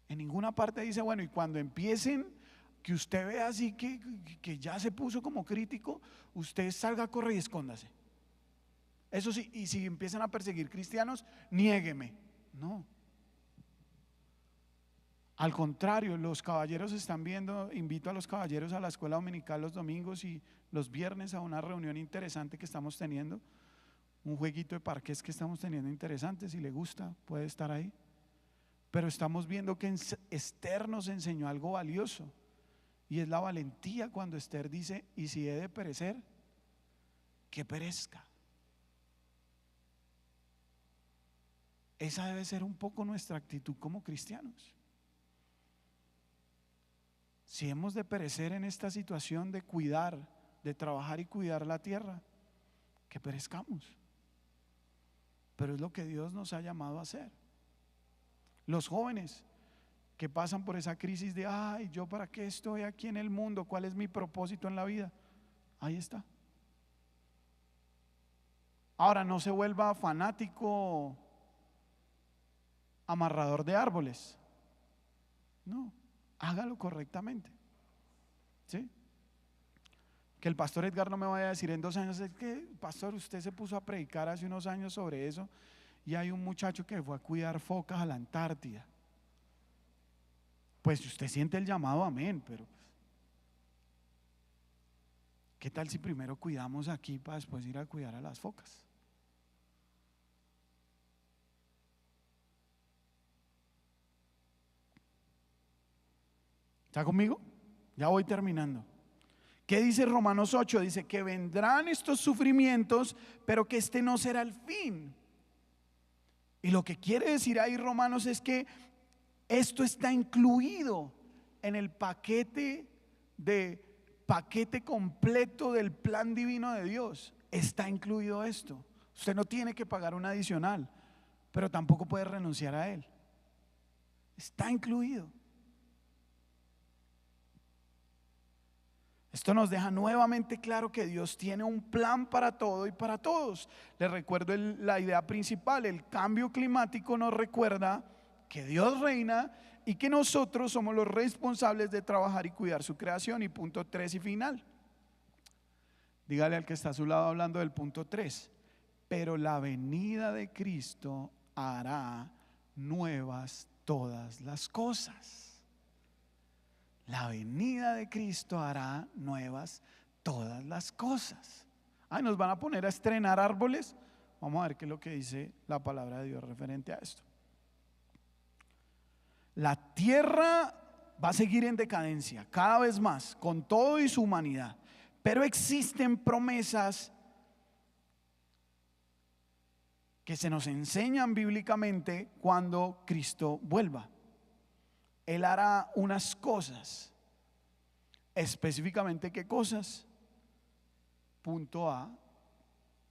En ninguna parte dice: bueno, y cuando empiecen, que usted vea así que ya se puso como crítico, usted salga a correr y escóndase. Eso sí, y si empiezan a perseguir cristianos, niégueme. No. Al contrario, los caballeros están viendo, invito a los caballeros a la escuela dominical los domingos y los viernes a una reunión interesante que estamos teniendo, un jueguito de parqués que estamos teniendo interesante. Si le gusta, puede estar ahí. Pero estamos viendo que Esther nos enseñó algo valioso, Y es la valentía cuando Esther dice: y si he de perecer, que perezca. Esa debe ser un poco nuestra actitud como cristianos. Si hemos de perecer en esta situación de cuidar, de trabajar y cuidar la tierra, que perezcamos. Pero es lo que Dios nos ha llamado a hacer. Los jóvenes que pasan por esa crisis de: ay, ¿yo para qué estoy aquí en el mundo? ¿Cuál es mi propósito en la vida? Ahí está. Ahora, no se vuelva fanático amarrador de árboles. No, hágalo correctamente. ¿Sí? Que el pastor Edgar no me vaya a decir en 2 años: es que, pastor, usted se puso a predicar hace unos años sobre eso y hay un muchacho que fue a cuidar focas a la Antártida. Pues si usted siente el llamado, amén, pero ¿qué tal si primero cuidamos aquí para después ir a cuidar a las focas? ¿Está conmigo? Ya voy terminando. ¿Qué dice Romanos 8? Dice que vendrán estos sufrimientos, pero que este no será el fin. Y lo que quiere decir ahí Romanos es que esto está incluido en el paquete completo del plan divino de Dios. Está incluido esto. Usted no tiene que pagar un adicional, pero tampoco puede renunciar a él. Está incluido. Esto nos deja nuevamente claro que Dios tiene un plan para todo y para todos. Les recuerdo la idea principal: el cambio climático nos recuerda que Dios reina y que nosotros somos los responsables de trabajar y cuidar su creación. Y punto 3 y final. Dígale al que está a su lado hablando del punto 3: pero la venida de Cristo hará nuevas todas las cosas. La venida de Cristo hará nuevas todas las cosas. Ay, ¿nos van a poner a estrenar árboles? Vamos a ver qué es lo que dice la palabra de Dios referente a esto. La tierra va a seguir en decadencia cada vez más, con todo y su humanidad. Pero existen promesas que se nos enseñan bíblicamente cuando Cristo vuelva. Él hará unas cosas. Específicamente, ¿qué cosas? Punto A,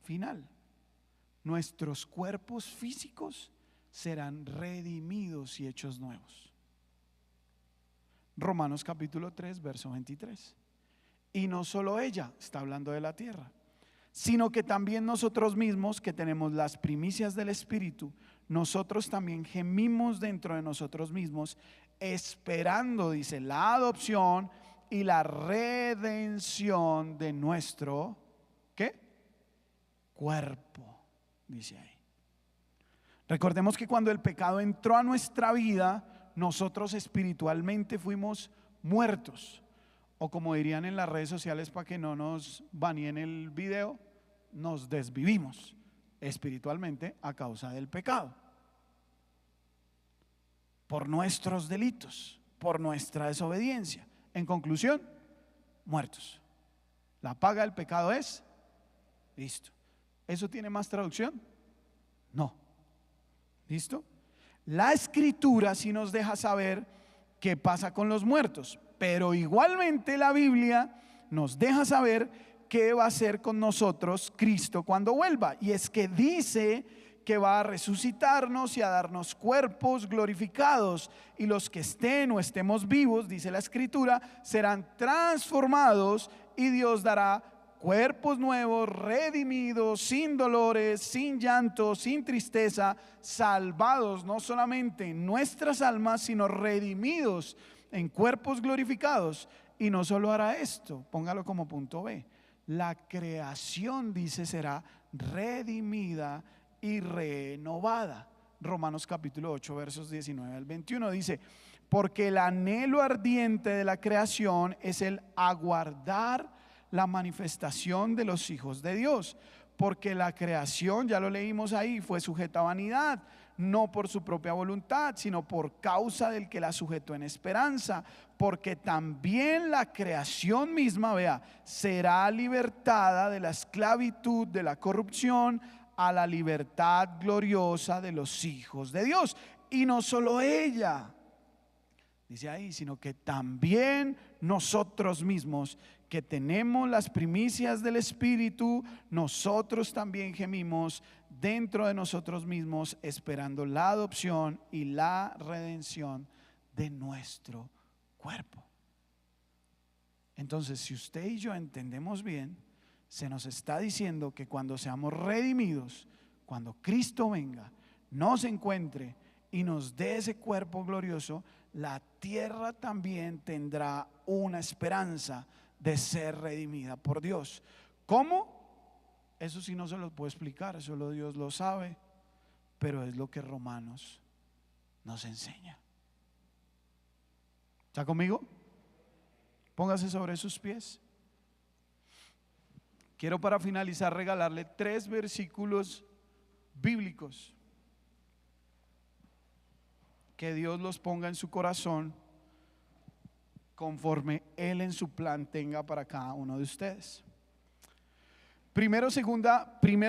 final. Nuestros cuerpos físicos serán redimidos y hechos nuevos. Romanos capítulo 3, verso 23. Y no solo ella, está hablando de la tierra, sino que también nosotros mismos, que tenemos las primicias del Espíritu, nosotros también gemimos dentro de nosotros mismos, esperando, dice, la adopción y la redención de nuestro, ¿qué? Cuerpo, dice ahí. Recordemos que cuando el pecado entró a nuestra vida, nosotros espiritualmente fuimos muertos. O como dirían en las redes sociales, para que no nos baneen el video, nos desvivimos espiritualmente a causa del pecado. Por nuestros delitos, por nuestra desobediencia. En conclusión, muertos. La paga del pecado es, listo. ¿Eso tiene más traducción? No. ¿Listo? La Escritura sí nos deja saber qué pasa con los muertos, pero igualmente la Biblia nos deja saber qué va a hacer con nosotros Cristo cuando vuelva. Y es que dice que va a resucitarnos y a darnos cuerpos glorificados, y los que estén o estemos vivos, dice la Escritura, serán transformados y Dios dará cuerpos nuevos, redimidos, sin dolores, sin llanto, sin tristeza, salvados no solamente en nuestras almas, sino redimidos en cuerpos glorificados. Y no solo hará esto, póngalo como punto B, la creación, dice, será redimida y renovada. Romanos capítulo 8 versos 19 al 21 dice: porque el anhelo ardiente de la creación es el aguardar la manifestación de los hijos de Dios, porque la creación, ya lo leímos ahí, fue sujeta a vanidad, no por su propia voluntad, sino por causa del que la sujetó en esperanza, porque también la creación misma, vea, será libertada de la esclavitud, de la corrupción, a la libertad gloriosa de los hijos de Dios. Y no solo ella, dice ahí, sino que también nosotros mismos, que tenemos las primicias del Espíritu, nosotros también gemimos dentro de nosotros mismos, esperando la adopción y la redención de nuestro cuerpo. Entonces, si usted y yo entendemos bien, se nos está diciendo que cuando seamos redimidos, cuando Cristo venga, nos encuentre y nos dé ese cuerpo glorioso, la tierra también tendrá una esperanza de ser redimida por Dios. ¿Cómo? Eso sí no se lo puedo explicar, solo Dios lo sabe, pero es lo que Romanos nos enseña. ¿Está conmigo? Póngase sobre sus pies. Quiero, para finalizar, regalarle 3 versículos bíblicos. Que Dios los ponga en su corazón conforme Él en su plan tenga para cada uno de ustedes. Primer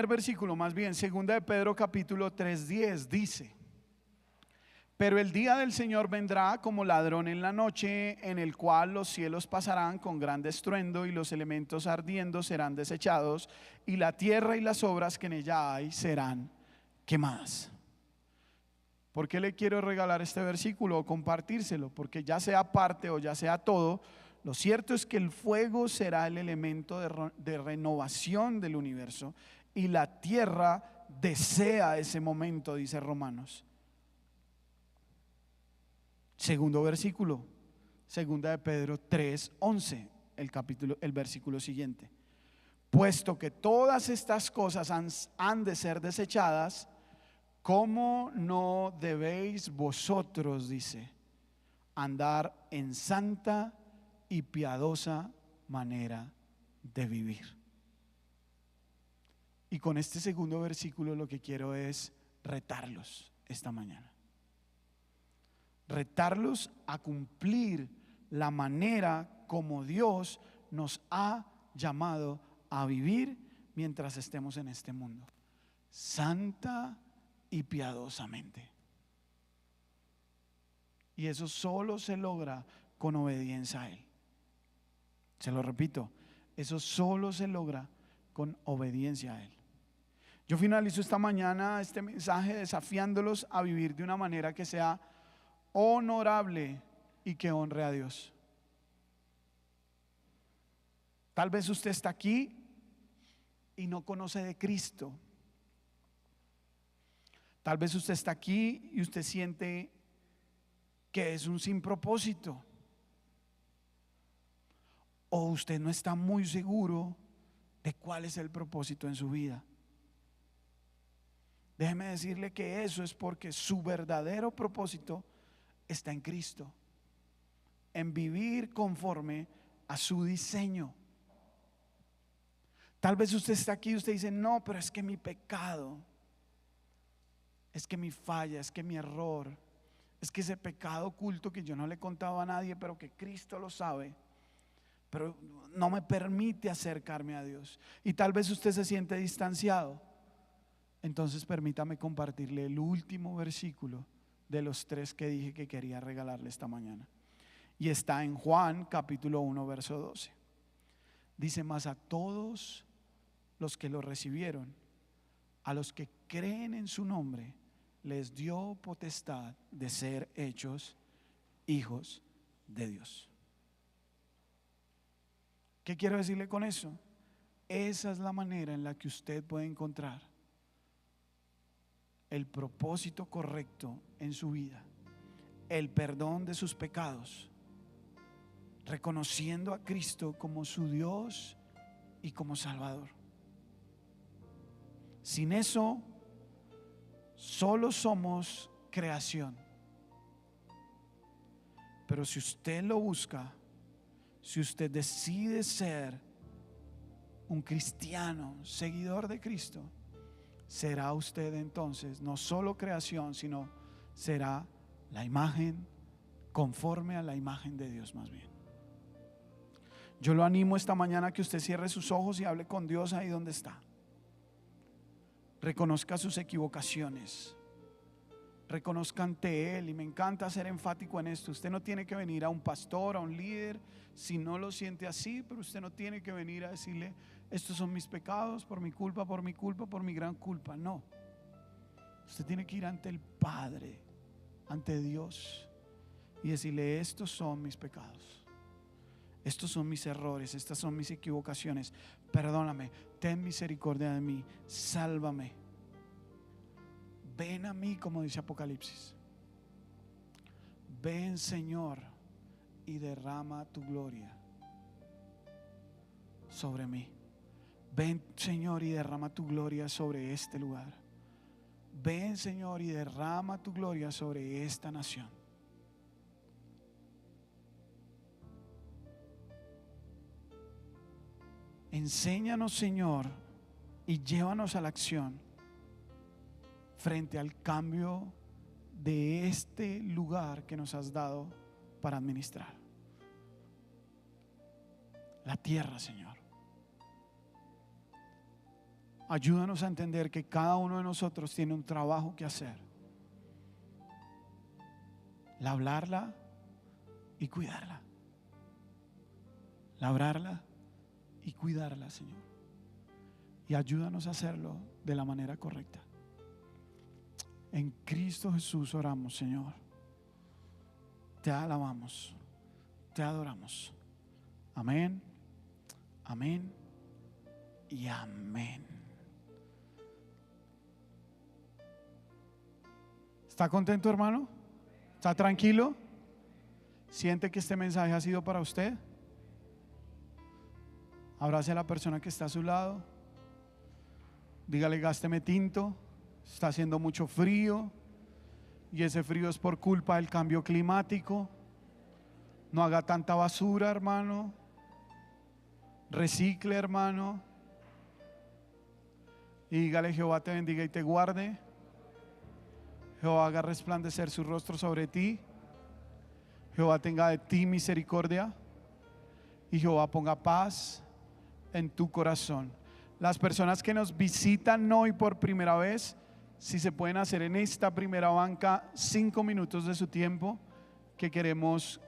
versículo, más bien, segunda de Pedro capítulo 3:10 dice: pero el día del Señor vendrá como ladrón en la noche, en el cual los cielos pasarán con gran estruendo y los elementos ardiendo serán desechados y la tierra y las obras que en ella hay serán quemadas. ¿Por qué le quiero regalar este versículo o compartírselo? Porque ya sea parte o ya sea todo, lo cierto es que el fuego será el elemento de renovación del universo y la tierra desea ese momento, dice Romanos. Segundo versículo, segunda de Pedro 3:11, el versículo siguiente. Puesto que todas estas cosas han de ser desechadas, ¿cómo no debéis vosotros, dice, andar en santa y piadosa manera de vivir? Y con este segundo versículo lo que quiero es retarlos esta mañana. Retarlos a cumplir la manera como Dios nos ha llamado a vivir mientras estemos en este mundo, santa y piadosamente. Y eso solo se logra con obediencia a Él. Se lo repito, eso solo se logra con obediencia a Él. Yo finalizo esta mañana este mensaje desafiándolos a vivir de una manera que sea honorable y que honre a Dios. Tal vez usted está aquí y no conoce de Cristo. Tal vez usted está aquí y usted siente que es un sin propósito, o usted no está muy seguro de cuál es el propósito en su vida. Déjeme decirle que eso es porque su verdadero propósito está en Cristo, en vivir conforme a su diseño. Tal vez usted está aquí y usted dice: no, pero es que mi pecado, es que mi falla, es que mi error, es que ese pecado oculto que yo no le he contado a nadie, pero que Cristo lo sabe, pero no me permite acercarme a Dios. Y tal vez usted se siente distanciado. Entonces permítame compartirle el último versículo de los 3 que dije que quería regalarle esta mañana. Y está en Juan capítulo 1 verso 12. Dice: mas a todos los que lo recibieron, a los que creen en su nombre, les dio potestad de ser hechos hijos de Dios. ¿Qué quiero decirle con eso? Esa es la manera en la que usted puede encontrar el propósito correcto en su vida, el perdón de sus pecados, reconociendo a Cristo como su Dios y como Salvador. Sin eso, solo somos creación. Pero si usted lo busca, si usted decide ser un cristiano, seguidor de Cristo, será usted entonces no solo creación, sino será la imagen, conforme a la imagen de Dios más bien. Yo lo animo esta mañana a que usted cierre sus ojos y hable con Dios ahí donde está. Reconozca sus equivocaciones, reconozca ante Él, y me encanta ser enfático en esto. Usted no tiene que venir a un pastor, a un líder, si no lo siente así, pero usted no tiene que venir a decirle: estos son mis pecados, por mi culpa, por mi culpa, por mi gran culpa. No, usted tiene que ir ante el Padre, ante Dios, y decirle: estos son mis pecados, estos son mis errores, estas son mis equivocaciones, perdóname, ten misericordia de mí, sálvame, ven a mí, como dice Apocalipsis. Ven, Señor, y derrama tu gloria sobre mí. Ven, Señor, y derrama tu gloria sobre este lugar. Ven, Señor, y derrama tu gloria sobre esta nación. Enséñanos, Señor, y llévanos a la acción frente al cambio de este lugar que nos has dado para administrar la tierra, Señor. Ayúdanos a entender que cada uno de nosotros tiene un trabajo que hacer: labrarla y cuidarla. Labrarla y cuidarla, Señor. Y ayúdanos a hacerlo de la manera correcta. En Cristo Jesús oramos, Señor. Te alabamos, te adoramos. Amén, amén y amén. ¿Está contento, hermano? ¿Está tranquilo? ¿Siente que este mensaje ha sido para usted? Abrace a la persona que está a su lado. Dígale: gásteme tinto. Está haciendo mucho frío, y ese frío es por culpa del cambio climático. No haga tanta basura, hermano. Recicle, hermano. Y dígale: Jehová te bendiga y te guarde. Jehová haga resplandecer su rostro sobre ti. Jehová tenga de ti misericordia. Y Jehová ponga paz en tu corazón. Las personas que nos visitan hoy por primera vez, si se pueden hacer en esta primera banca 5 minutos de su tiempo, que queremos